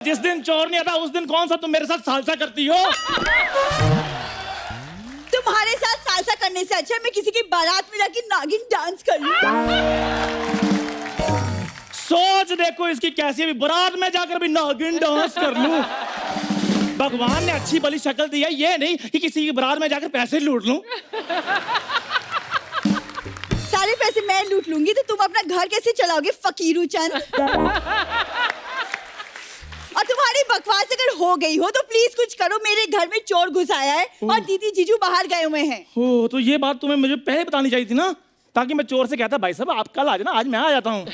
जिस दिन चोर नहीं आता उस दिन कौन सा तुम मेरे साथ सालसा करती हो? तुम्हारे साथ सालसा करने से अच्छा है मैं किसी की बारात में जाके नागिन डांस कर लूं। सोच देखो इसकी कैसी भी बारात में जाकर भी नागिन डांस कर लूं। भगवान ने अच्छी भली शक्ल दी है, ये नहीं कि किसी की बारात में जाकर पैसे लूट लूं। सारे पैसे मैं लूट लूंगी तो तुम अपना घर कैसे चलाओगे फकीरू चंद? और तुम्हारी बकवास अगर हो गई हो तो प्लीज कुछ करो, मेरे घर में चोर घुस आया है और दीदी जीजू बाहर गए हुए हैं। हो तो ये बात तुम्हें मुझे पहले बतानी चाहिए थी ना, ताकि मैं चोर से कहता भाई साहब आप कल आ जाना, आज मैं आ जाता हूँ।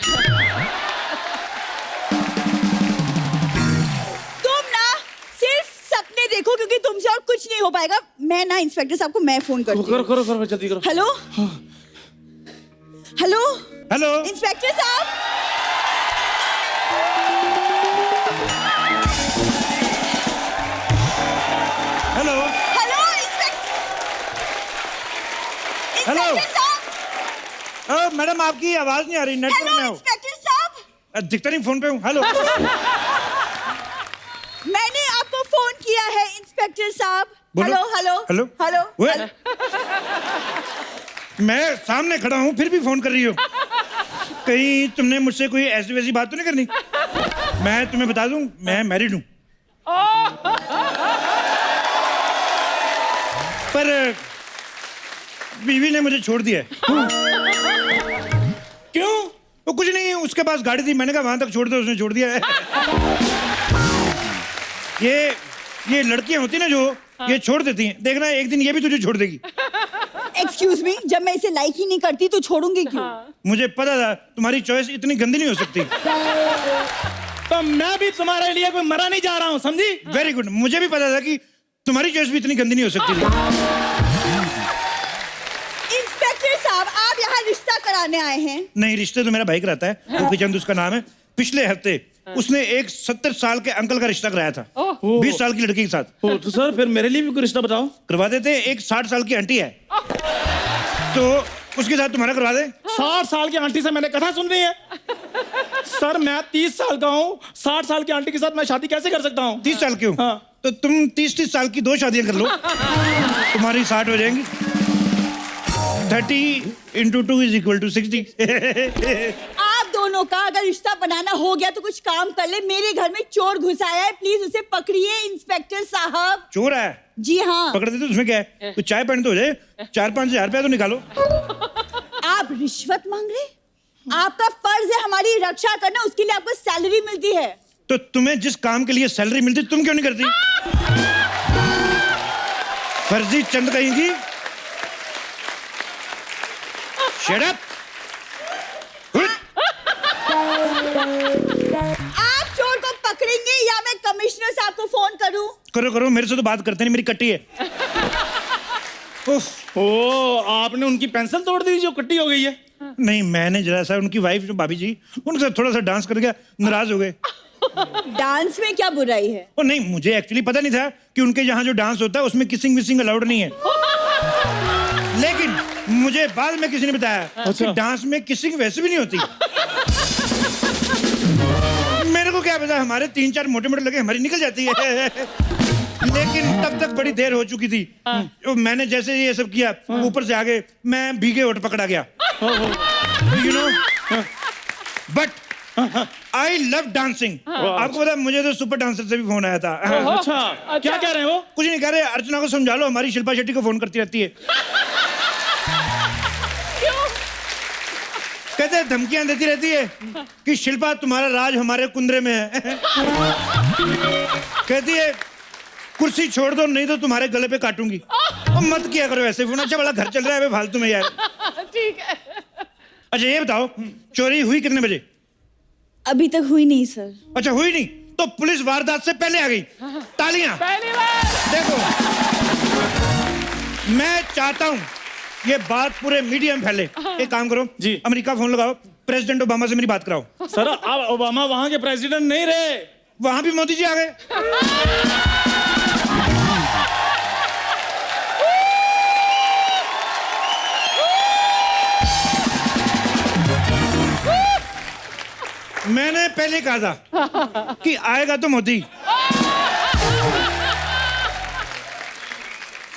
तुम ना सिर्फ सपने देखो क्योंकि तुमसे और कुछ नहीं हो पाएगा। मैं ना इंस्पेक्टर साहब को मैं फोन करती हूँ। करो करो जल्दी करो। हेलो हेलो हेलो इंस्पेक्टर साहब, हेलो हेलो इंस्पेक्टर साहब, मैडम आपकी आवाज नहीं आ रही, नेटवर्क में हेलो हो। इंस्पेक्टर साहब, दिखता नहीं, फोन पे हूँ। हेलो मैंने आपको फोन किया है इंस्पेक्टर साहब। बोलो। हेलो हेलो हेलो हेलो ओए, हेलो। मैं सामने खड़ा हूँ फिर भी फोन कर रही हो। कहीं तुमने मुझसे कोई ऐसी वैसी बात तो नहीं करनी? मैं तुम्हें बता दूं, मैं मैरिड हूँ। पर बीवी ने मुझे छोड़ दिया है। क्यों? वो कुछ नहीं, उसके पास गाड़ी थी, मैंने कहा वहां तक छोड़ दो, उसने छोड़ दिया है। ये लड़कियां होती ना जो ये छोड़ देती हैं, देखना एक दिन ये भी तुझे छोड़ देगी। एक्सक्यूज मी, जब मैं इसे लाइक ही नहीं करती तो छोड़ूंगी क्यों? मुझे पता था तुम्हारी चॉइस इतनी गंदी नहीं हो सकती। तो मैं भी तुम्हारे लिए कोई मरा नहीं जा रहा हूँ, समझी? वेरी गुड, मुझे भी पता था कि तुम्हारी चॉइस भी इतनी गंदी नहीं हो सकती। इंस्पेक्टर साहब, आप यहाँ रिश्ता कराने आए हैं? नहीं, रिश्ते तो मेरा भाई कराता है, गोपी चंद उसका नाम है। पिछले हफ्ते उसने एक 70 साल के अंकल का रिश्ता कराया था 20 साल की लड़की के साथ। तो सर फिर मेरे लिए भी कोई रिश्ता बताओ। करवा देते। एक 60 साल की आंटी है तो उसके साथ तुम्हारा करवा दे। 60 साल की आंटी से मैंने कथा सुन रही है? सर मैं 30 साल का हूँ, 60 साल की आंटी के साथ मैं शादी कैसे कर सकता हूँ? 30 साल की हूँ। हाँ। तो तुम 30 साल की 2 शादियां कर लो, तुम्हारी 60 हो जाएंगी। 30 × 2 = 60। आप दोनों का अगर रिश्ता बनाना हो गया तो कुछ काम कर ले। मेरे घर में चोर घुस आया है, प्लीज उसे पकड़िए इंस्पेक्टर साहब। चोर है? जी हाँ। पकड़ देते, उसमें क्या है? तो चाय पानी तो हो जाए, 4-5 हजार रुपया तो निकालो। आप रिश्वत मांग रहे? आपका फर्ज है हमारी रक्षा करना, उसके लिए आपको सैलरी मिलती है। तो तुम्हें जिस काम के लिए सैलरी मिलती तुम क्यों नहीं करती? फर्जी चंद कहेंगी। Shut up. आप चोर को पकड़ेंगे या मैं कमिश्नर साहब को फोन करूं? करो करो, मेरे से तो बात करते नहीं, मेरी कट्टी है। उफ। ओ आपने उनकी पेंसिल तोड़ दी जो कट्टी हो गई है? नहीं, मैंने जरा सा उनकी वाइफ जो भाभी जी, उनके साथ थोड़ा सा डांस कर गया, नाराज हो गए। डांस में क्या बुराई है? ओ नहीं, मुझे एक्चुअली पता नहीं था कि उनके यहाँ जो डांस होता है उसमें किसिंग विसिंग अलाउड नहीं है। लेकिन मुझे बाद में किसी ने बताया कि डांस में किसिंग वैसे भी नहीं होती। मेरे को क्या पता, हमारे 3-4 मोटे मोटे लगे, हमारी निकल जाती है। लेकिन तब तक बड़ी देर हो चुकी थी। मैंने जैसे ये सब किया, ऊपर से आगे मैं भीगे होठ पकड़ा गया। You know, but I love dancing. आपको पता, मुझे तो सुपर डांसर से भी फोन आया था। अच्छा, क्या कह रहे हैं वो? कुछ नहीं कह रहे, अर्चना को समझा लो, हमारी शिल्पा शेट्टी को फोन करती रहती है। कहते हैं धमकियां देती रहती है कि शिल्पा तुम्हारा राज हमारे कुंदरे में है। कहती है कुर्सी छोड़ दो नहीं तो तुम्हारे गले पे काटूंगी। और मत किया करो ऐसे फोन, अच्छा बड़ा घर चल रहा है फालतू में यार। ठीक है। अच्छा ये बताओ, चोरी हुई कितने बजे? अभी तक हुई नहीं सर। अच्छा हुई नहीं, तो पुलिस वारदात से पहले आ गई। तालियां। पहली बार। देखो, मैं चाहता हूं ये बात पूरे मीडिया में फैले। एक काम करो जी, अमेरिका फोन लगाओ, प्रेसिडेंट ओबामा से मेरी बात कराओ। सर अब ओबामा वहां के प्रेसिडेंट नहीं रहे, वहां भी मोदी जी आ गए। मैंने पहले कहा था कि आएगा तो मोदी।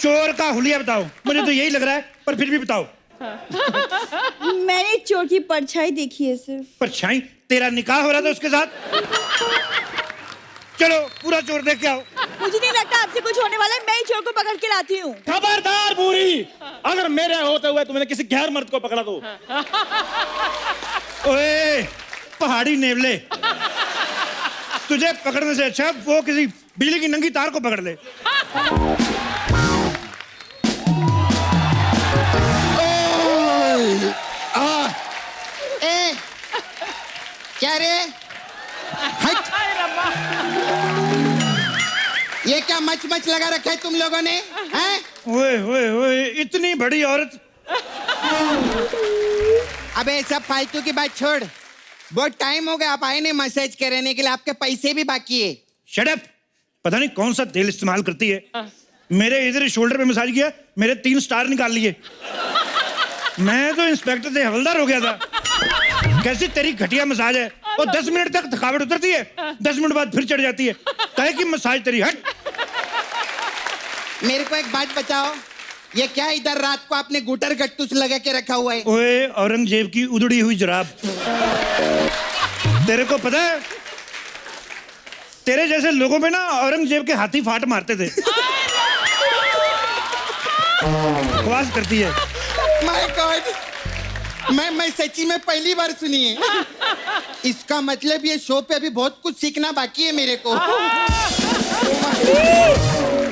चोर का हुलिया बताओ, मुझे तो यही लग रहा है, पर फिर भी बताओ। मैंने चोर की परछाई देखी है सिर्फ। परछाई? तेरा निकाह हो रहा था उसके साथ? चलो पूरा चोर देख के आओ। मुझे नहीं लगता आपसे कुछ होने वाला है, मैं ही चोर को पकड़ के लाती हूँ। खबरदार बूढ़ी, अगर मेरे होते हुए तुमने किसी गैर मर्द को पकड़ा तो। ओए पहाड़ी नेवले, तुझे पकड़ने से अच्छा वो किसी बिजली की नंगी तार को पकड़ ले। ए, क्या रे? हट! ये क्या मच मच लगा रखा है तुम लोगों ने? हैं? ओए ओए ओए, इतनी बड़ी औरत। अबे सब फालतू की बात छोड़, बहुत टाइम हो गया, आप आए नहीं मसाज कराने के लिए, आपके पैसे भी बाकी है। Shut up! पता नहीं कौन सा तेल इस्तेमाल करती है। मेरे इधर शोल्डर पे मसाज किया, मेरे 3 स्टार निकाल लिए। मैं तो इंस्पेक्टर से हवलदार हो गया था। कैसी तेरी घटिया मसाज है, और 10 मिनट तक थकावट उतरती है, 10 मिनट बाद फिर चढ़ जाती है। काहे की मसाज तेरी? हट! मेरे को एक बात बताओ, ये क्या इधर रात को आपने गुटर गट्टूस लगा के रखा हुआ है? ओए औरंगजेब की उधड़ी हुई जुराब। तेरे को पता है, तेरे जैसे लोगों पे ना औरंगजेब के हाथी फाट मारते थे। बकवास करती है। माय गॉड, मैं सच्ची में पहली बार सुनी है। इसका मतलब ये शो पे अभी बहुत कुछ सीखना बाकी है मेरे को।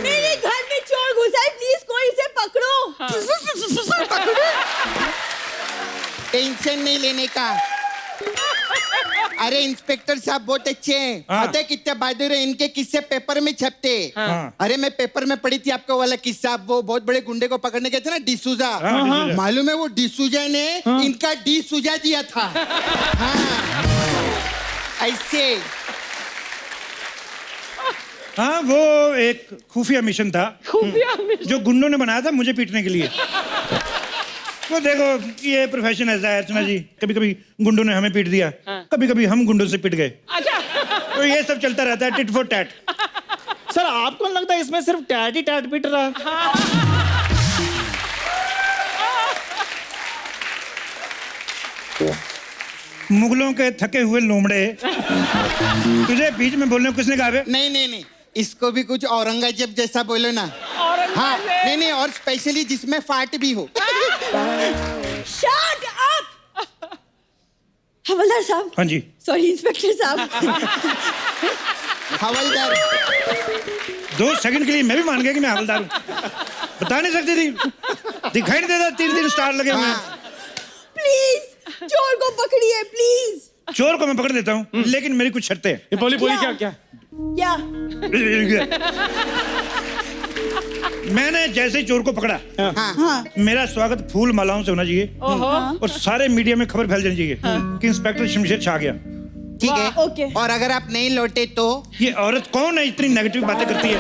मेरे घर में चोर घुसा है, प्लीज कोई इसे पकड़ो। टेंशन नहीं लेने का। अरे इंस्पेक्टर साहब बहुत अच्छे हैं, हाँ। पता है कितने बहादुर हैं, इनके किस्से पेपर में छपते। हाँ। अरे मैं पेपर में पढ़ी थी आपका वाला किस्सा, वो बहुत बड़े गुंडे को पकड़ने गए थे ना, डिसूजा। हाँ, डिसूजा। मालूम है वो डिसूजा ने इनका डी सुजा दिया था। हाँ ऐसे। हाँ, वो एक खुफिया मिशन था जो गुंडों ने बनाया था मुझे पीटने के लिए। वो देखो, ये प्रोफेशन ऐसा है अर्चना जी, कभी कभी गुंडों ने हमें पीट दिया, कभी कभी हम गुंडों से पिट गए। तो ये सब चलता रहता है, टिट फॉर टैट। सर आपको लगता है इसमें सिर्फ टैट ही टैट पीट रहा है? मुगलों के थके हुए लोमड़े, तुझे बीच में बोलने को किसने कहा बे? नहीं नहीं नहीं, इसको भी कुछ औरंगजेब जैसा बोलो ना। हाँ नहीं नहीं, और स्पेशली जिसमें फाट भी हो। Shut up! हवलदार साहब। हाँ जी। सॉरी इंस्पेक्टर साहब। हवलदार 2 सेकंड के लिए मैं भी मान गया कि मैं हवलदार हूँ। बता नहीं सकती थी, दिखाई नहीं देता 3 स्टार लगे हुए हैं। प्लीज चोर को पकड़िए प्लीज। चोर को मैं पकड़ लेता हूँ, लेकिन मेरी कुछ शर्तें हैं। ये बोली क्या? क्या? क्या? मैंने जैसे ही चोर को पकड़ा, हाँ। मेरा स्वागत फूल मालाओं से होना चाहिए, और सारे मीडिया में खबर फैल जानी चाहिए कि इंस्पेक्टर शमशेर छा गया। ठीक है। ओके। और अगर आप नहीं लौटे तो? ये औरत कौन है इतनी नेगेटिव बातें करती है?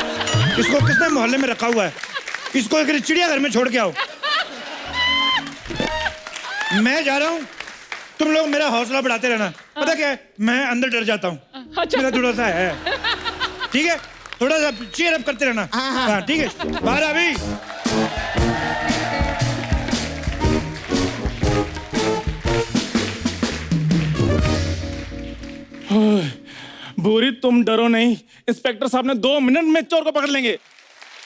इसको किसने मोहल्ले में रखा हुआ है? इसको एक चिड़ियाघर में छोड़ के आओ। मैं जा रहा हूँ, तुम लोग मेरा हौसला बढ़ाते रहना। पता क्या है, मैं अंदर डर जाता हूँ, मेरा थोड़ा सा है। ठीक है, थोड़ा सा चीयर अप करते रहना। हाँ ठीक है, बाहर अभी। बुरी तुम डरो नहीं, इंस्पेक्टर साहब ने 2 मिनट में चोर को पकड़ लेंगे।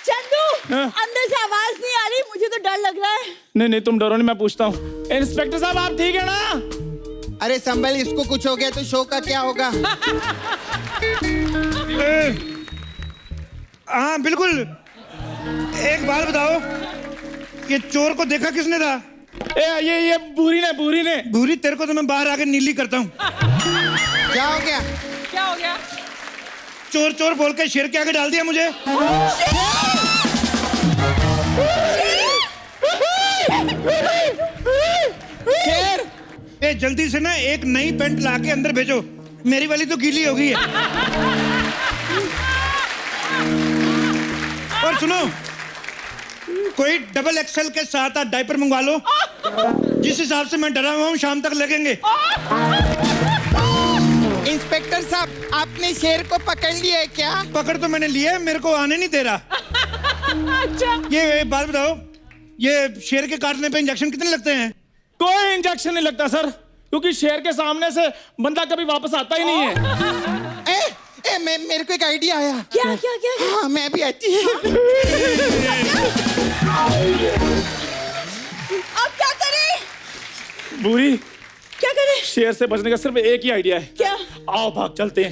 चंदू, हाँ? अंदर से आवाज नहीं आ रही, मुझे तो डर लग रहा है। नहीं तुम डरो नहीं, मैं पूछता हूँ। इंस्पेक्टर साहब आप ठीक है ना? अरे संभल, इसको कुछ हो गया तो शो का क्या होगा? हाँ बिल्कुल। एक बात बताओ, ये चोर को देखा किसने था? ये बुरी ने। भूरी, तेरे को तो मैं बाहर आकर नीली करता हूँ। क्या हो गया? चोर चोर बोल के शेर के आगे डाल दिया मुझे। शेर! ए जल्दी से ना एक नई पैंट ला के अंदर भेजो, मेरी वाली तो गीली हो गई है। और सुनो, कोई डबल एक्सेल के साथ आप डायपर मंगवा लो, जिस हिसाब से मैं डरा हुआ हूँ शाम तक लगेंगे। इंस्पेक्टर साहब, आपने शेर को पकड़ लिया है क्या? पकड़ तो मैंने लिया है, मेरे को आने नहीं दे रहा। ये बात बताओ, ये शेर के काटने पे इंजेक्शन कितने लगते हैं? कोई इंजेक्शन नहीं लगता सर, क्योंकि शेर के सामने से बंदा कभी वापस आता ही नहीं है। मेरे को एक आइडिया आया। क्या क्या क्या? हाँ, मैं भी आती हूँ। अब क्या करें? बूढ़ी, क्या करें? शेर से बचने का सिर्फ एक ही आइडिया है। क्या? आओ भाग चलते हैं।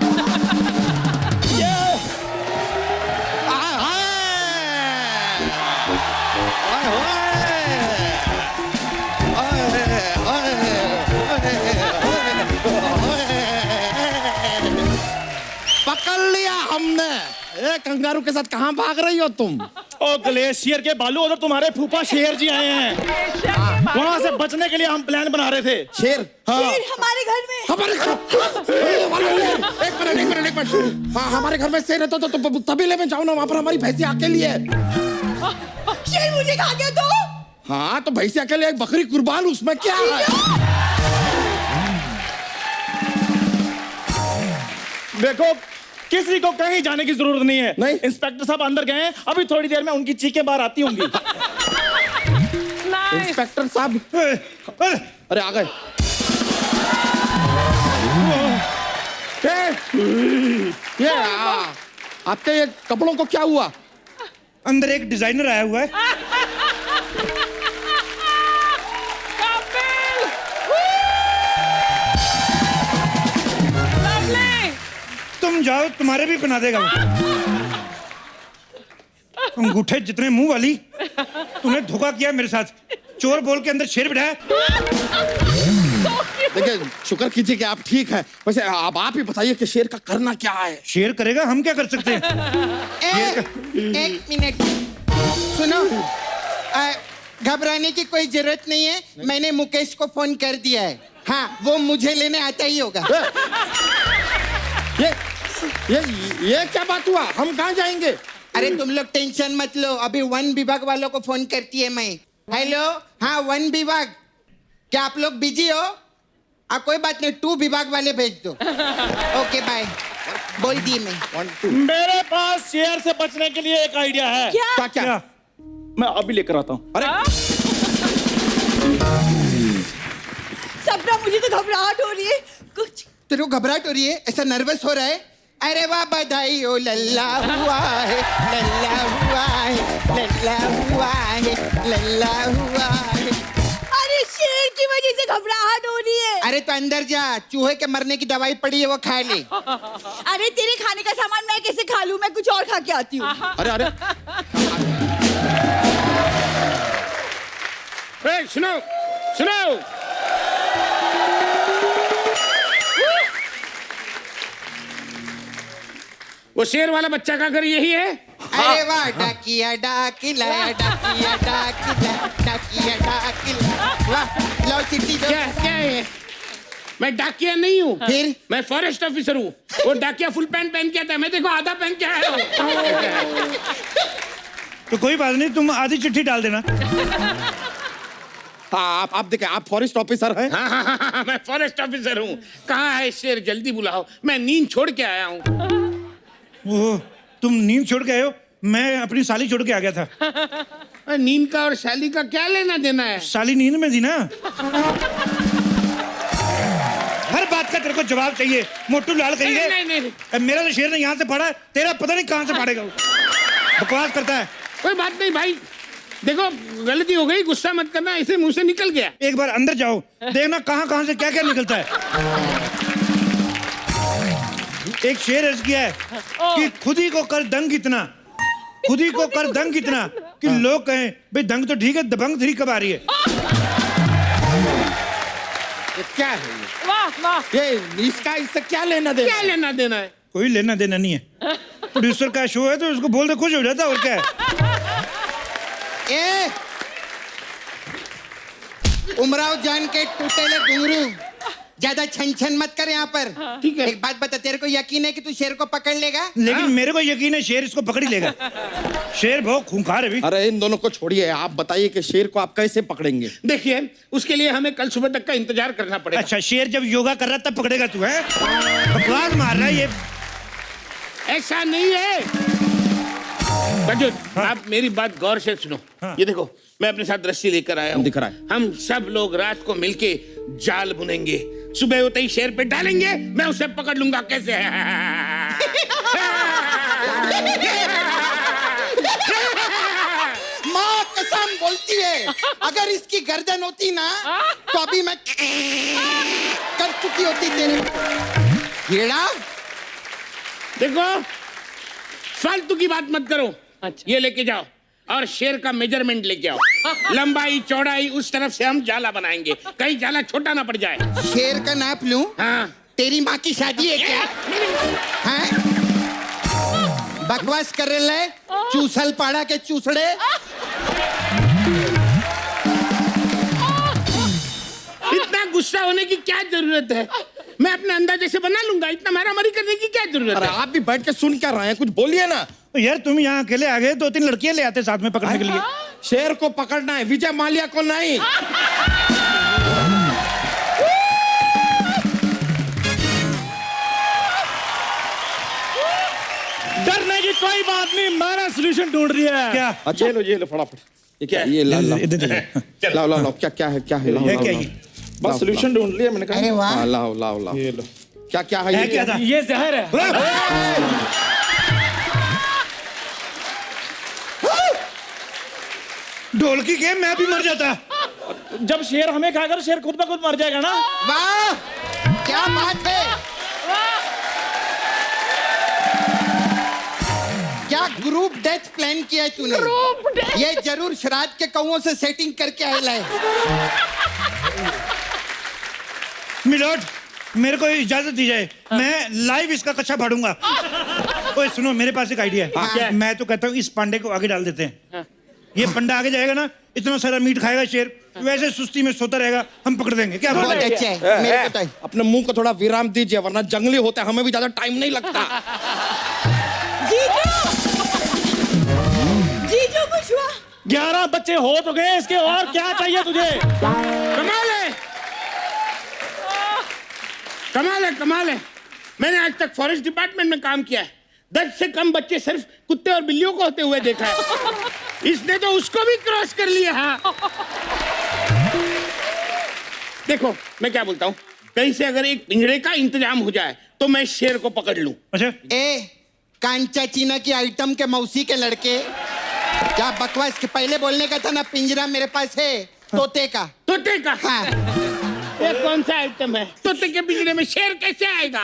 पकड़ लिया हमने। ए, कंगारू के साथ कहाँ भाग रही हो तुम? ओ ग्लेशियर के बालू, उधर तुम्हारे फूफा शेर जी आए हैं, वहां से बचने के लिए हम प्लान बना रहे थे। शेर? हाँ। शेर हमारे घर में? हमारे घर? एक मिनट। हाँ, हमारे घर में शेर है तो तबेले में जाओ ना, वहाँ पर हमारी भैंसी अकेली है। शेर मुझे खा गया तो? हाँ, तो भैंसी अकेले, एक बकरी कुर्बान, उसमें क्या है? देखो, किसी को कहीं जाने की जरूरत नहीं है। नहीं। इंस्पेक्टर साहब अंदर गए हैं, अभी थोड़ी देर में उनकी चीखें बाहर आती होंगी। इंस्पेक्टर साहब, अरे आ गए। ये आपके ये कपड़ों को क्या हुआ? अंदर एक डिजाइनर आया हुआ है। तुम जाओ, तुम्हारे भी बना देगा वो। अंगूठे जितने मुंह वाली, तूने धोखा किया मेरे साथ। चोर बोल के अंदर शेर बिठाया। देखिए, शुक्र कीजिए कि आप ठीक हैं। वैसे अब आप ही बताइए कि शेर का करना क्या है? शेर करेगा, हम क्या कर सकते हैं? एक मिनट सुनो, घबराने की कोई जरूरत नहीं है। मैंने मुकेश को फोन कर दिया है। हाँ, वो मुझे लेने आता ही होगा। ये क्या बात हुआ? हम कहाँ जाएंगे? अरे तुम लोग टेंशन मत लो, अभी वन विभाग वालों को फोन करती है मैं। हेलो, हाँ वन विभाग, क्या आप लोग बिजी हो? कोई बात नहीं, 2 विभाग वाले भेज दो। ओके बाय, बोल दिए मैं। मेरे पास शेर से बचने के लिए एक आइडिया है। क्या? क्या? मैं अभी लेकर आता हूँ। अरे सपना, मुझे तो घबराहट हो रही है कुछ। तेरे को घबराहट हो रही है? ऐसा नर्वस हो रहा है? अरे वाह, बधाई हो, लल्ला हुआ है, लल्ला हुआ है, लल्ला हुआ है, लल्ला हुआ है। अरे शेर की वजह से घबराहट हो रही है। अरे तो अंदर जा, चूहे के मरने की दवाई पड़ी है, वो खा ले। अरे तेरे खाने का सामान मैं कैसे खा लूं? मैं कुछ और खा के आती हूँ। अरे सुनो, वो शेर वाला बच्चा का घर यही है? अरे वाह, डाकिया डाकिला, डाकिया डाकिला, डाकिया डाकिला। वाह, लो चिट्ठी दो। क्या है? मैं डाकिया नहीं हूँ, फिर? मैं फॉरेस्ट ऑफिसर हूँ। वो डाकिया फुल पैंट पहन के आता है, मैं देखो आधा पहन के आया हूँ। तो कोई बात नहीं, तुम आधी चिट्ठी डाल देना। हाँ, आप देखिए, आप फॉरेस्ट ऑफिसर हैं? हाँ, मैं फॉरेस्ट ऑफिसर हूँ। कहाँ है शेर? जल्दी बुलाओ, मैं नींद छोड़ के आया हूँ। ओह, तुम नींद छोड़ के आए हो? मैं अपनी साली छोड़ के आ गया था। नींद का और शाली का क्या लेना देना है? साली नींद में थी ना। हर बात का तेरे को जवाब चाहिए, मोटू लाल कहेंगे। नहीं। मेरा तो शेर ने यहाँ से पढ़ा, तेरा पता नहीं कहाँ से पढ़ेगा वो। बकवास करता है। कोई बात नहीं भाई, देखो गलती हो गई, गुस्सा मत करना, ऐसे मुंह से निकल गया। एक बार अंदर जाओ, देखना कहाँ से क्या क्या निकलता है। एक शेर अर्ज किया है कि खुद ही को कर दंग इतना, खुद ही को कर दंग इतना कि लोग कहें भाई दंग तो ठीक है, दबंग 3 कब आ रही है। ये क्या है? ये इसका इससे क्या लेना देना? क्या लेना देना है? कोई लेना देना नहीं है। प्रोड्यूसर का शो है तो उसको बोल दे, खुश हो जाता, और क्या है। उमराव जान के टूटेले घुंघरू, ज्यादा छन छन मत कर यहाँ पर। ठीक है। एक बात बता, तेरे को यकीन है कि तू शेर को पकड़ लेगा? लेकिन मेरे को यकीन है शेर इसको पकड़ ही लेगा। शेर बहुत खूंखार है भी। अरे इन दोनों को छोड़िए, आप बताइए कि शेर को आप कैसे पकड़ेंगे? देखिए, उसके लिए हमें कल सुबह तक का इंतजार करना पड़ेगा। अच्छा, शेर जब योगा कर रहा तब पकड़ेगा तू? है बकवास मार रहा है ये। ऐसा नहीं है रजत, आप मेरी बात गौर से सुनो। ये देखो, मैं अपने साथ रस्सी लेकर आया हूँ। दिख रहा है। हम सब लोग रात को मिलके जाल बुनेंगे, सुबह होते ही शेर पे डालेंगे, मैं उसे पकड़ लूंगा। कैसे है? माँ कसम बोलती है, अगर इसकी गर्दन होती ना तो अभी मैं कर चुकी होती तेरे कीड़ा। देखो, फालतू की बात मत करो। ये लेके जाओ और शेर का मेजरमेंट लेके आओ, लंबाई चौड़ाई उस तरफ से हम जाला बनाएंगे, कहीं जाला छोटा ना पड़ जाए। शेर का नाप लूं? हाँ। तेरी माँ की शादी है क्या? हाँ? बकवास कर रहे है, चूसल पाड़ा के चूसड़े। इतना गुस्सा होने की क्या जरूरत है? मैं अपने अंदाजे से बना लूंगा, इतना मारामारी करने की क्या जरूरत अरे है? आप भी बैठ के सुन क्या रहे हैं, कुछ बोलिए ना। तो यार तुम यहाँ अकेले आ गए, 2-3 लड़कियां ले आते साथ में पकड़ने के लिए। शेर को पकड़ना है, विजय माल्या को नहीं। डरने की कोई बात नहीं, मैंने सोल्यूशन ढूंढ लिया है। क्या? अच्छा ये लो फटाफट। ये क्या है? ये ला ला लाओ लाओ लाओ, क्या क्या है, क्या है? लाओ है लाओ क्या लाओ। ये? बस सोल्यूशन ढूंढ लिया मैंने कहा। अरे वाह। हाँ, लाओ लाओ लाओ। ये लो। क्या क्या है? है ये क्या था? ये जहर है। ढोलकी के मैं भी मर जाता। जब शेर हमें खाएगा तो शेर खुद ब खुद मर जाएगा ना। वाह, क्या बात है। क्या ग्रुप डेथ प्लान किया है तूने? ये जरूर श्राद्ध के कौओं से सेटिंग करके आया है। मिलोट, मेरे को इजाजत दी जाए, मैं लाइव इसका कच्चा फाड़ूंगा। ओए सुनो, मेरे पास एक आइडिया क्या? है। मैं तो कहता हूँ इस पांडे को आगे डाल देते हैं। ये पंडा आगे जाएगा ना, इतना सारा मीट खाएगा शेर, वैसे सुस्ती में सोता रहेगा, हम पकड़ देंगे। क्या बहुत बोलते हैं? अच्छा है, मेरे को तो है। अपने मुंह को थोड़ा विराम दीजिए, वरना जंगली होता है, हमें भी ज्यादा टाइम नहीं लगता। जीजू कुछ हुआ? 11 बच्चे हो तो गए, इसके और क्या चाहिए तुझे? कमाल है, कमाल है, कमाल है। मैंने आज तक फॉरेस्ट डिपार्टमेंट में काम किया है, 10 से कम बच्चे सिर्फ कुत्ते और बिल्लियों को होते हुए देखा है। इसने तो उसको भी क्रॉस कर लिया। हाँ। देखो, मैं क्या बोलता हूँ, कहीं से अगर एक पिंजरे का इंतजाम हो जाए तो मैं शेर को पकड़ लूं। अच्छा, ए, कांचा चीना की आइटम के मौसी के लड़के, क्या बकवास के पहले बोलने का था ना, पिंजरा मेरे पास है तोते का। तोते का? हाँ। ये कौन सा आइटम है? तोते के पिंजरे में शेर कैसे आएगा?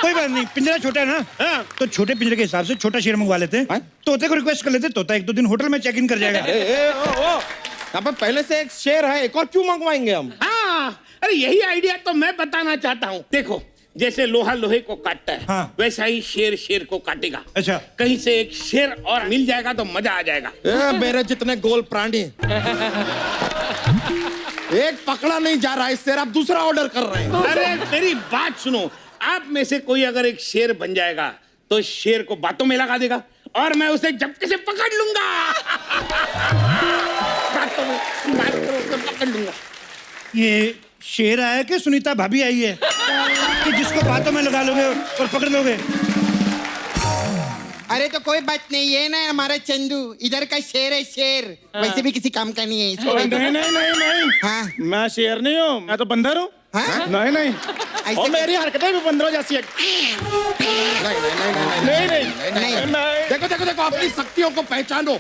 कोई बात नहीं, पिंजरा छोटा है ना। हाँ। तो छोटे पिंजरे के हिसाब से छोटा शेर मंगवा लेते हैं। तोते को रिक्वेस्ट कर लेते, तोता 1-2 दिन होटल में चेक इन कर जाएगा। यहाँ पे पहले से एक शेर है, एक और क्यों मंगवाएंगे हम? हाँ, अरे यही आइडिया तो मैं बताना चाहता हूँ। देखो, जैसे लोहा लोहे को काटता है, हाँ। वैसा ही शेर शेर को काटेगा। अच्छा। कहीं से एक शेर और मिल जाएगा तो मजा आ जाएगा। मेरे जितने गोल प्राणी, एक पकड़ा नहीं जा रहा है शेर, आप दूसरा ऑर्डर कर रहे हैं। अरे मेरी बात सुनो, आप में से कोई अगर एक शेर बन जाएगा तो शेर को बातों में लगा देगा और मैं उसे झपके से पकड़ लूंगा। बातों में पकड़ लूंगा। ये शेर आया कि सुनीता भाभी आई है कि जिसको बातों में लगा लोगे और पकड़ लोगे? अरे तो कोई बात नहीं, ये ना हमारा चंदू इधर का शेर है, शेर वैसे भी किसी काम का नहीं है इसको। नहीं नहीं नहीं नहीं, हाँ। मैं शेर नहीं हूँ, मैं तो बंदर हूँ। हाँ? नहीं नहीं, ऐसे और मेरी हरकतें भी बंदरों जैसी है। नहीं नहीं नहीं। देखो देखो देखो, अपनी शक्तियों को पहचानो।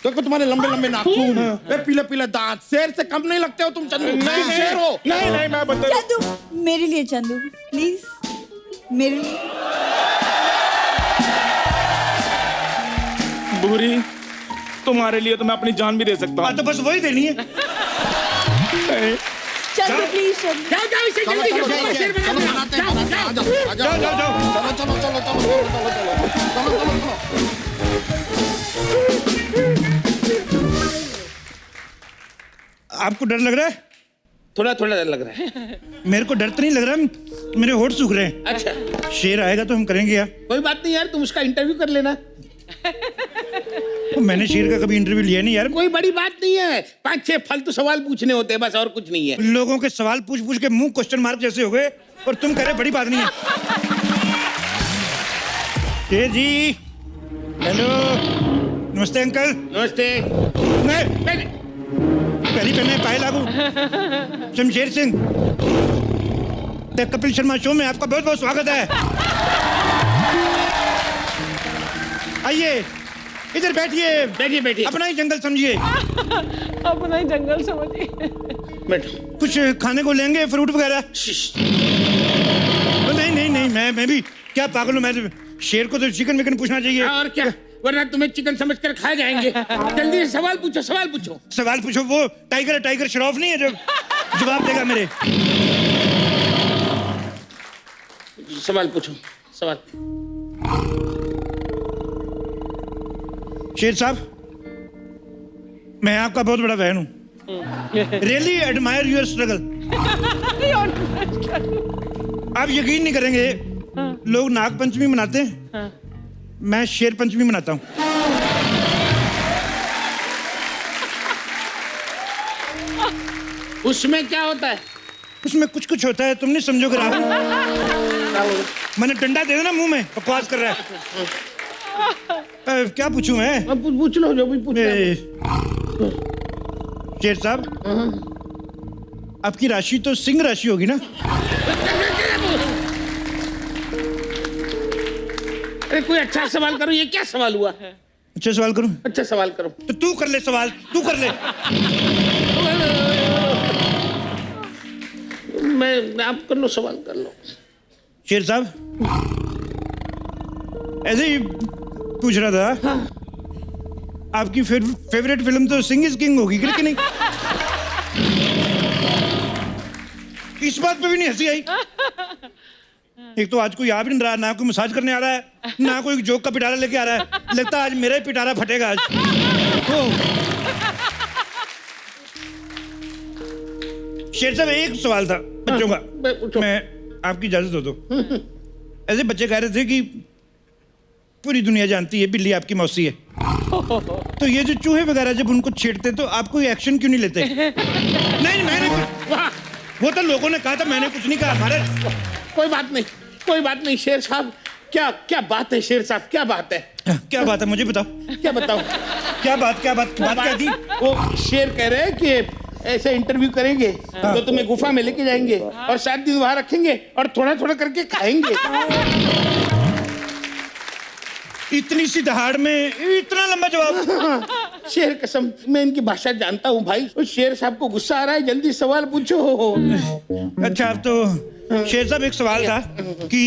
देखो तुम्हारे लंबे लंबे नाखून, पीले पीले दांत, शेर से कम नहीं लगते हो तुम चंदू। नहीं शेर हो। नहीं नहीं, मैं बंदर हूँ। चंदू, मेरे लिए चंदू प्लीज, मेरे लिए। बुरी, तुम्हारे लिए तो मैं अपनी जान भी दे सकता हूँ। तो बस वही देनी है। चंदू प्लीज, चंदू। जाओ जाओ, इसे चलो जल्दी चलो से शेर चलो, बना दो। बनाते हैं, बनाते हैं, आ जाओ, आ जाओ, जाओ, जाओ। चलो चलो चलो चलो चलो चलो चलो चलो। आपको डर लग रहा है? थोड़ा थोड़ा डर लग रहा है। मेरे को डर तो नहीं लग रहा, मेरे होठ सूख रहे हैं। अच्छा शेर आएगा तो हम करेंगे यार। कोई बात नहीं यार, तुम उसका इंटरव्यू कर लेना। मैंने शेर का कभी इंटरव्यू लिया नहीं यार। कोई बड़ी बात नहीं है, 5-6 फालतू सवाल पूछने होते हैं बस, और कुछ नहीं है। लोगों के सवाल पूछ पूछ के मुंह क्वेश्चन मार्क जैसे हो गए, और तुम कह रहे बड़ी बात नहीं है। शेर जी, हेलो, नमस्ते अंकल। नमस्ते। नहीं, पहली पहने पाए लागू। शमशेर सिंह, द कपिल शर्मा शो में आपका बहुत बहुत स्वागत है। आइए, इधर बैठिए। बैठिए बैठिए। अपना ही जंगल समझिए। अपना ही जंगल समझिए। बैठो। कुछ खाने को लेंगे, फ्रूट वगैरह? नहीं नहीं नहीं, मैं भी क्या पागल हूँ, मैं शेर को तो चिकन विकन पूछना चाहिए। और क्या, वरना तुम्हें चिकन समझकर खा जाएंगे। जल्दी से सवाल पूछो, सवाल पूछो। सवाल पूछो। वो टाइगर है, टाइगर श्रॉफ नहीं है जो जवाब देगा मेरे। सवाल पूछो, सवाल। शेर साहब, मैं आपका बहुत बड़ा फैन हूँ। Really admire your struggle. आप यकीन नहीं करेंगे, लोग नाग पंचमी मनाते हैं, मैं शेर पंचमी मनाता हूँ। उसमें क्या होता है? उसमें कुछ कुछ होता है, तुम नहीं समझोगे राहुल। मैंने डंडा दे देना मुंह में, बकवास कर रहा है। क्या पूछूं मैं? पूछ लो जो भी पूछना है। शेर साहब, आपकी राशि तो सिंह राशि होगी ना? अरे कोई अच्छा सवाल करो, ये क्या सवाल हुआ? अच्छा सवाल करूं? अच्छा सवाल करो। तो तू कर ले सवाल, तू कर ले। मैं आप कर लो, सवाल कर लो। शेर साहब, ऐसे ही पूछ रहा था। हाँ। आपकी फेवरेट फिल्म तो सिंह इज किंग होगी कि नहीं? इस बात पे भी नहीं हंसी आई। एक तो आज कोई आ भी नहीं रहा, ना कोई मसाज करने आ रहा है, ना कोई जोक का पिटारा लेके आ रहा है। लगता है आज मेरा ही पिटारा फटेगा आज। शेर साहब, एक सवाल था बच्चों का, मैं आपकी इजाजत हो तो। ऐसे बच्चे कह रहे थे कि पूरी दुनिया जानती है बिल्ली आपकी मौसी है, तो ये जो चूहे वगैरह जब उनको छेड़ते तो आप कोई एक्शन क्यों नहीं लेते? नहीं, मैंने वो तो लोगों ने कहा था, मैंने कुछ नहीं कहा। हमारे कोई बात नहीं, कोई बात नहीं। शेर साहब, क्या क्या बात है? शेर साहब, क्या बात है? क्या बात है, मुझे बताओ। क्या बताओ? क्या बात क्या थी? वो शेर कह रहे हैं कि ऐसे इंटरव्यू करेंगे तो तुम्हें गुफा में लेके जाएंगे और 7 दिन वहां रखेंगे और थोड़ा थोड़ा करके खाएंगे। इतनी सी दहाड़ में इतना लंबा जवाब? शेर कसम, मैं इनकी भाषा जानता हूँ भाई। उस शेर साहब को गुस्सा आ रहा है, जल्दी सवाल पूछो। अच्छा, अब तो शेर साहब एक सवाल था कि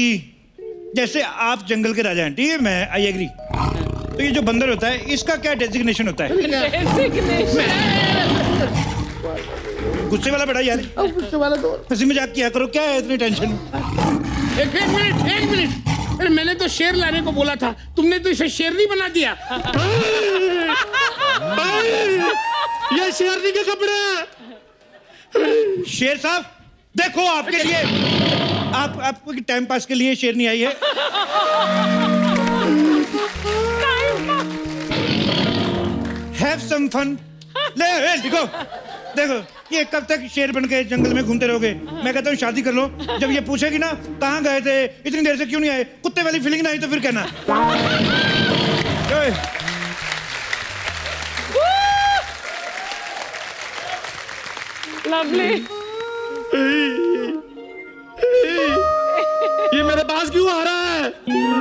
जैसे आप जंगल के राजा हैं, ठीक है, मैं आई एग्री, तो ये जो बंदर होता है इसका क्या डेजिग्नेशन होता है? गुस्से वाला बड़ा यार, गुस्से वाला तो हंसी मजाक किया करो, क्या है इतनी टेंशन? एक मिनट। अरे मैंने तो शेर लाने को बोला था, तुमने तो इसे शेर नहीं बना दिया। ये शेरनी के कपड़े। शेर साहब देखो, आपके लिए आपको टाइम पास के लिए शेरनी आई है। Have some fun. ले देखो देखो, ये कब तक शेर बन के जंगल में घूमते रहोगे? मैं कहता हूँ शादी कर लो। जब ये पूछेगी ना कहाँ गए थे, इतनी देर से क्यों नहीं आए, कुत्ते वाली फीलिंग ना आई तो फिर कहना। लवली। ये मेरे पास क्यों आ रहा है?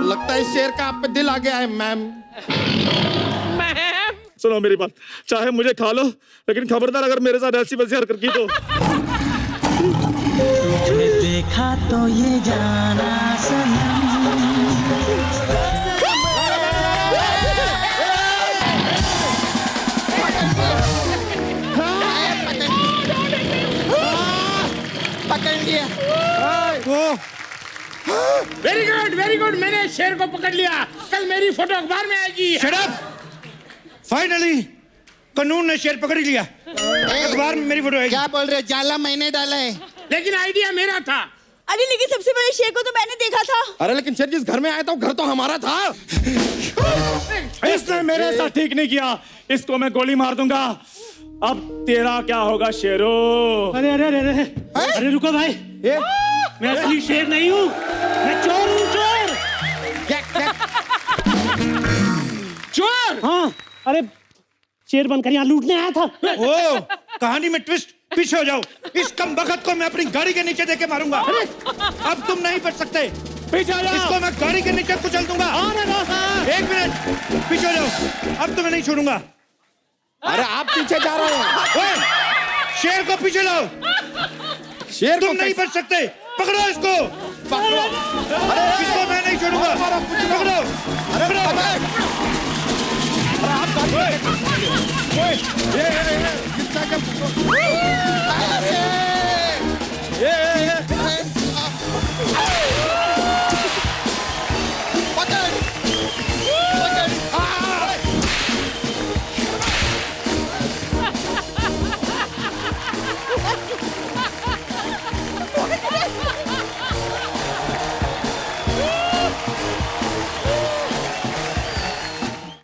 लगता है शेर का आप पे दिल आ गया है मैम। सुनो मेरी बात, चाहे मुझे खा लो, लेकिन खबरदार अगर मेरे साथ ऐसी वैसी हरकत की तो। तुझे देखा तो ये जाना सनम। पकड़ लिया। वेरी गुड, मैंने शेर को पकड़ लिया। कल मेरी फोटो अखबार में आएगी। Shut up! फाइनली कानून ने शेर पकड़ ही लिया। अखबार अखबार में मेरी फोटो है। क्या बोल रहे, जाला मैंने डाला है। लेकिन आइडिया मेरा था। अरे लेकिन सबसे बड़े शेर को तो मैंने देखा था। अरे लेकिन शेर जिस घर में आया था वो घर तो हमारा था। इसने मेरे साथ ठीक नहीं किया, इसको मैं गोली मार दूंगा। अब तेरा क्या होगा शेरो? अरे अरे अरे अरे अरे रुको भाई, मैं असली शेर नहीं हूँ, मैं चोर हूँ, चोर। चोर? हाँ, अरे शेर बनकर यहाँ लूटने आया था। ओ, कहानी में ट्विस्ट। पीछे हो जाओ, इस कम बखत को मैं अपनी गाड़ी के नीचे देके मारूंगा। अब तुम नहीं बच सकते। पीछे हो जाओ। इसको मैं गाड़ी के नीचे कुचल दूंगा। एक मिनट, पीछे हो जाओ, अब तुम्हें नहीं छोड़ूंगा। अरे आप पीछे जा रहे हैं। ओए, शेर को पीछे लाओ। शेर तुम नहीं बच सकते, पकड़ो इसको। पकड़ो। इसको मैं नहीं छोड़ूंगा। पकड़ो, पकड़ो। ये